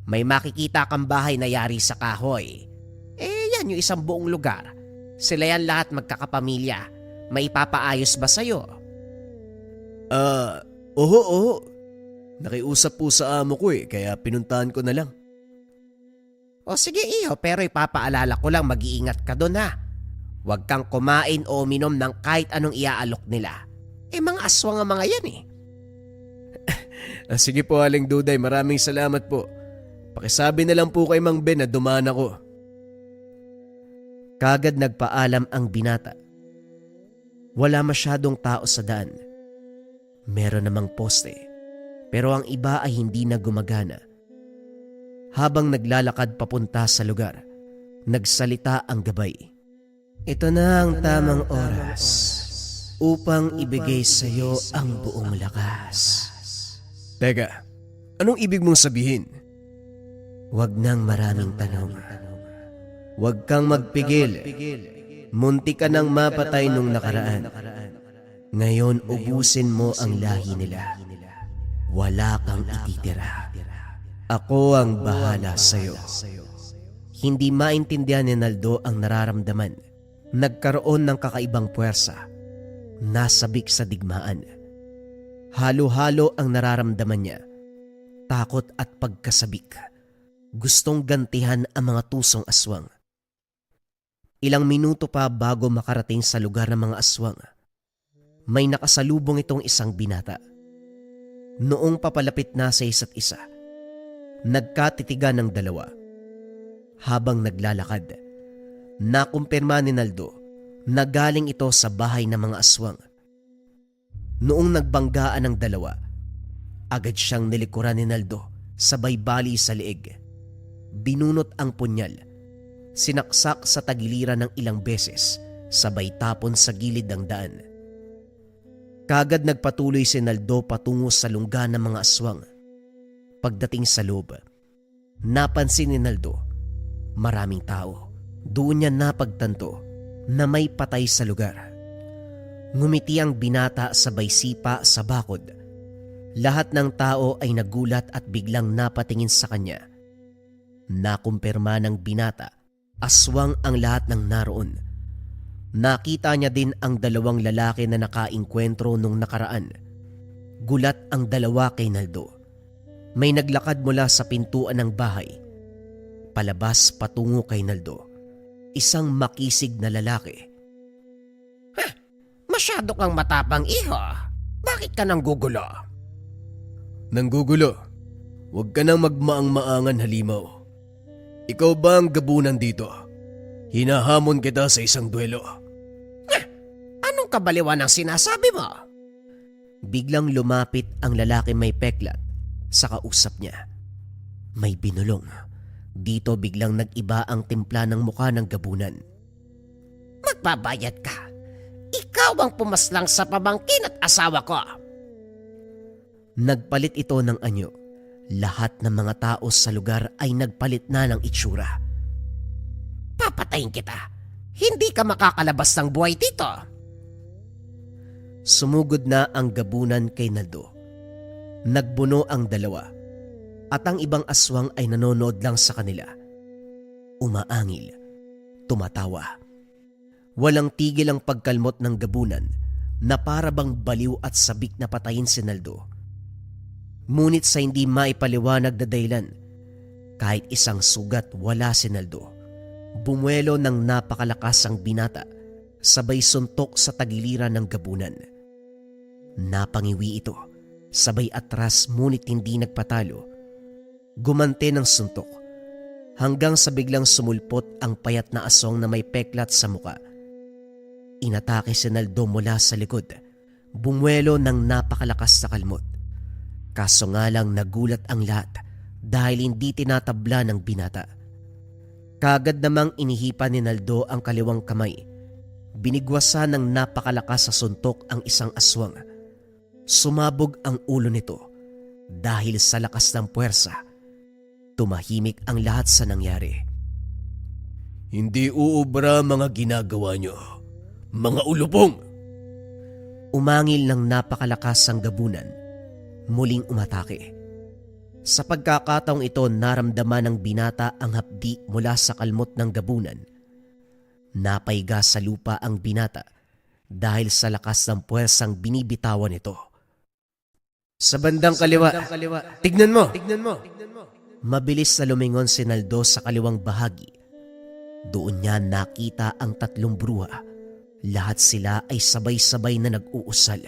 D: May makikita kang bahay na yari sa kahoy. Yan yung isang buong lugar. Sila yan lahat magkakapamilya. May ipapaayos ba sa'yo?
B: Oo. Nakiusap po sa amo ko kaya pinuntahan ko na lang.
D: O sige iho, pero ipapaalala ko lang mag-iingat ka doon ha. Huwag kang kumain o uminom ng kahit anong iaalok nila. Mga aswang ang mga yan
B: Sige po Aling Duday, maraming salamat po. Pakisabi na lang po kay Mang Ben na dumaan ako.
A: Kagad nagpaalam ang binata. Wala masyadong tao sa daan. Meron namang poste, pero ang iba ay hindi na gumagana. Habang naglalakad papunta sa lugar, nagsalita ang gabay. Ito na ang tamang oras upang ibigay sa iyo ang buong lakas.
B: Teka, anong ibig mong sabihin?
A: Huwag nang maraming tanong. Huwag kang magpigil. Munti ka nang mapatay nung nakaraan. Ngayon ubusin mo ang lahi nila. Wala kang ititira. Ako ang bahala sa'yo. Hindi maintindihan ni Naldo ang nararamdaman. Nagkaroon ng kakaibang puwersa. Nasabik sa digmaan. Halo-halo ang nararamdaman niya. Takot at pagkasabik. Gustong gantihan ang mga tusong aswang. Ilang minuto pa bago makarating sa lugar ng mga aswang, may nakasalubong itong isang binata. Noong papalapit na sa isa't isa, nagkatitigan ng dalawa. Habang naglalakad, nakumpirma ni Naldo na galing ito sa bahay ng mga aswang. Noong nagbanggaan ng dalawa, agad siyang nilikuran ni Naldo sabay bali sa leeg. Binunot ang punyal, sinaksak sa tagiliran ng ilang beses, sabay tapon sa gilid ng daan. Kagad nagpatuloy si Naldo patungo sa lungga ng mga aswang. Pagdating sa loob, napansin ni Naldo, maraming tao. Doon niya napagtanto na may patay sa lugar. Ngumiti ang binata sabay sipa sa bakod. Lahat ng tao ay nagulat at biglang napatingin sa kanya. Nakumpirma ng binata, aswang ang lahat ng naroon. Nakita niya din ang dalawang lalaki na nakainkwentro nung nakaraan. Gulat ang dalawa kay Naldo. May naglakad mula sa pintuan ng bahay, palabas patungo kay Naldo. Isang makisig na lalaki.
D: Masyado kang matapang iho. Bakit ka nang gugulo?
B: Nanggugulo. Huwag ka nang magmaang-maangan, halimaw. Ikaw ba ang gabunan dito? Hinahamon kita sa isang duelo.
D: Anong kabaliwan ang sinasabi mo?
A: Biglang lumapit ang lalaki may peklat sa kausap niya. May binulong. Dito biglang nag-iba ang timpla ng mukha ng gabunan.
D: Magbabayad ka. Ikaw ang pumaslang sa pamangkin at asawa ko.
A: Nagpalit ito ng anyo. Lahat ng mga tao sa lugar ay nagpalit na ng itsura.
D: Papatayin kita. Hindi ka makakalabas ng buhay dito.
A: Sumugod na ang gabunan kay Naldo. Nagbuno ang dalawa at ang ibang aswang ay nanonood lang sa kanila. Umaangil, tumatawa. Walang tigil ang pagkalmot ng gabunan na para bang baliw at sabik na patayin si Naldo. Ngunit sa hindi maipaliwanag na dahilan, kahit isang sugat wala si Naldo. Bumuelo ng napakalakas ang binata, sabay suntok sa tagiliran ng gabunan. Napangiwi ito, sabay atras ngunit hindi nagpatalo. Gumante ng suntok, hanggang sa biglang sumulpot ang payat na aswang na may peklat sa muka. Inatake si Naldo mula sa likod, bumuelo ng napakalakas na kalmot. Kaso nga lang nagulat ang lahat dahil hindi tinatabla ng binata. Kagad namang inihipan ni Naldo ang kaliwang kamay. Binigwasan ng napakalakas sa suntok ang isang aswang. Sumabog ang ulo nito dahil sa lakas ng puwersa. Tumahimik ang lahat sa nangyari.
B: Hindi uubra mga ginagawa nyo, mga ulupong!
A: Umangil ng napakalakas ang gabunan. Muling umatake. Sa pagkakataong ito, naramdaman ng binata ang hapdi mula sa kalmot ng gabunan. Napaiga sa lupa ang binata dahil sa lakas ng puwersang binibitawan nito. Sa bandang kaliwa. Tignan mo. Mabilis na lumingon si Naldo sa kaliwang bahagi. Doon niya nakita ang tatlong bruha. Lahat sila ay sabay-sabay na nag-uusal.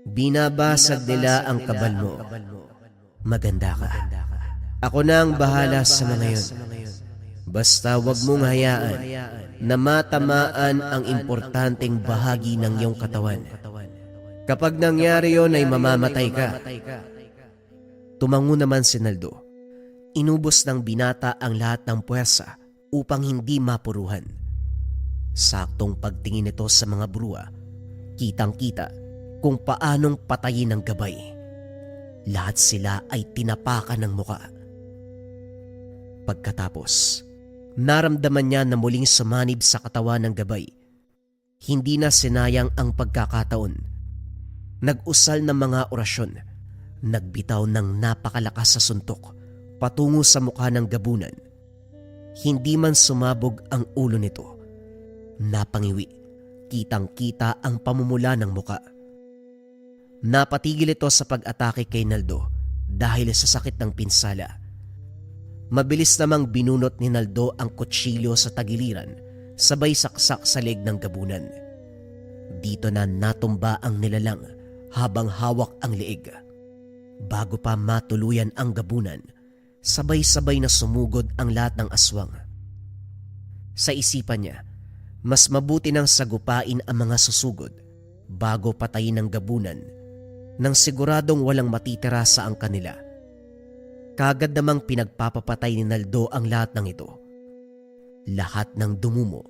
A: Binabasag nila ang kabal mo. Maganda ka. Ako na ang bahala sa mga yun. Basta wag mong hayaan na matamaan ang importanteng bahagi ng iyong katawan. Kapag nangyari yon ay mamamatay ka. Tumango naman si Naldo. Inubos ng binata ang lahat ng puwersa upang hindi mapuruhan. Saktong pagtingin nito sa mga bruha, kitang-kita kung paanong patayin ng gabay. Lahat sila ay tinapakan ng muka. Pagkatapos, naramdaman niya na muling sumanib sa katawan ng gabay. Hindi na sinayang ang pagkakataon. Nag-usal ng mga orasyon, nagbitaw ng napakalakas sa suntok patungo sa mukha ng gabunan. Hindi man sumabog ang ulo nito. Napangiwi, kitang-kita ang pamumula ng muka. Napatigil ito sa pag-atake kay Naldo dahil sa sakit ng pinsala. Mabilis namang binunot ni Naldo ang kutsilyo sa tagiliran, sabay saksak sa leg ng gabunan. Dito na natumba ang nilalang habang hawak ang leeg. Bago pa matuluyan ang gabunan, sabay-sabay na sumugod ang lahat ng aswang. Sa isipan niya, mas mabuti nang sagupain ang mga susugod bago patayin ng gabunan nang siguradong walang matitira sa ang kanila. Kagad namang pinagpapapatay ni Naldo ang lahat ng ito. Lahat ng dumumo,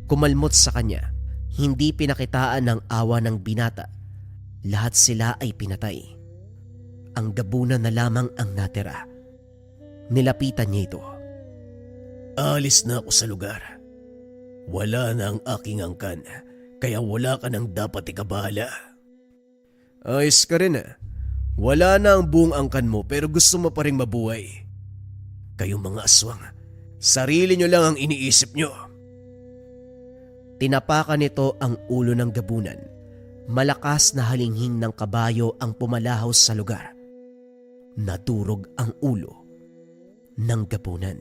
A: kumalmot sa kanya, hindi pinakitaan ng awa ng binata. Lahat sila ay pinatay. Ang gabunan na lamang ang natira. Nilapitan niya ito.
B: Alis na ako sa lugar. Wala na ang aking angkan, kaya wala ka nang dapat ikabala.
C: Ayos ka rin Wala na ang buong angkan mo pero gusto mo pa rin mabuhay.
B: Kayong mga aswang, sarili nyo lang ang iniisip nyo.
A: Tinapakan nito ang ulo ng gabunan. Malakas na halinghing ng kabayo ang pumalahaw sa lugar. Nadurog ang ulo ng gabunan.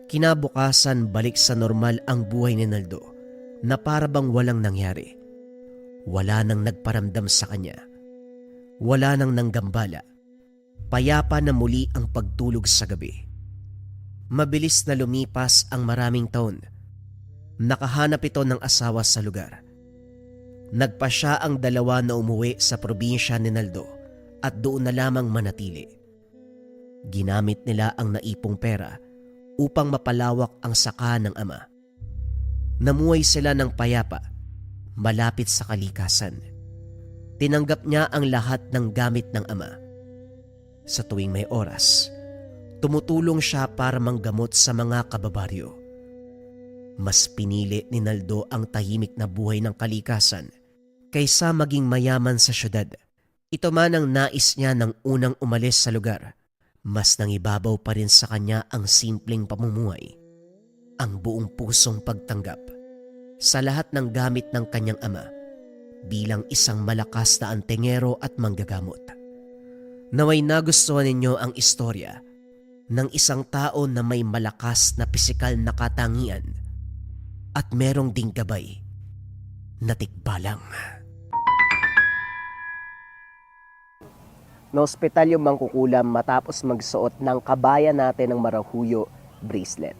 A: Kinabukasan balik sa normal ang buhay ni Naldo na para bang walang nangyari. Wala nang nagparamdam sa kanya. Wala nang nanggambala. Payapa na muli ang pagtulog sa gabi. Mabilis na lumipas ang maraming taon. Nakahanap ito ng asawa sa lugar. Nagpa siya ang dalawa na umuwi sa probinsya ni Naldo at doon na lamang manatili. Ginamit nila ang naipong pera upang mapalawak ang saka ng ama. Namuhay sila ng payapa, malapit sa kalikasan. Tinanggap niya ang lahat ng gamit ng ama. Sa tuwing may oras, tumutulong siya para manggamot sa mga kababaryo. Mas pinili ni Naldo ang tahimik na buhay ng kalikasan kaysa maging mayaman sa syudad. Ito man ang nais niya nang unang umalis sa lugar. Mas nangibabaw pa rin sa kanya ang simpleng pamumuhay. Ang buong pusong pagtanggap sa lahat ng gamit ng kanyang ama bilang isang malakas na antingero at manggagamot. Naway nagustuhan ninyo ang istorya ng isang tao na may malakas na pisikal na katangian at merong ding gabay na tikbalang.
D: Naospital yung mangkukulam matapos magsuot ng kabayan natin ng marahuyo bracelet.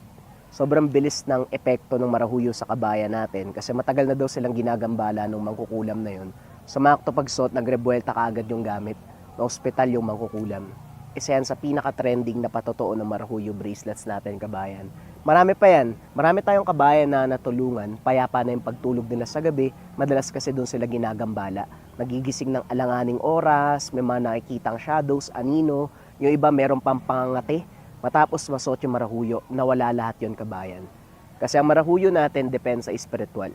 D: Sobrang bilis ng epekto ng marahuyo sa kabayan natin kasi matagal na daw silang ginagambala ng mangkukulam na yun. Sa mga pagsuot, nagrebuelta kaagad yung gamit. Naospital yung mangkukulam. Isa yan sa pinaka-trending na patotoo ng marahuyo bracelets natin, kabayan. Marami pa yan. Marami tayong kabayan na natulungan. Payapa na yung pagtulog nila sa gabi. Madalas kasi doon sila ginagambala. Nagigising ng alanganing oras, may mga nakikitang shadows, anino. Yung iba meron pang pangangati. Matapos masuot yung marahuyo, nawala lahat yon, kabayan. Kasi ang marahuyo natin depende sa espiritual.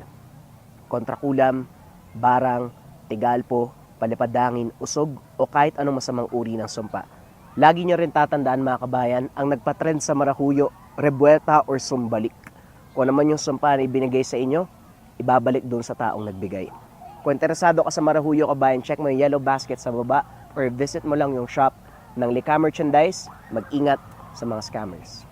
D: Kontrakulam, barang, tigalpo, palipadangin, usog, o kahit anong masamang uri ng sumpa. Lagi nyo rin tatandaan, mga kabayan, ang nagpatrend sa marahuyo, rebuelta or sumbalik. Kung naman yung sumpa na ibinigay sa inyo, ibabalik doon sa taong nagbigay.
A: Kung interesado ka sa Marahuyo Kabayan, check mo yung yellow basket sa baba or visit mo lang yung shop ng Lika Merchandise. Mag-ingat sa mga scammers.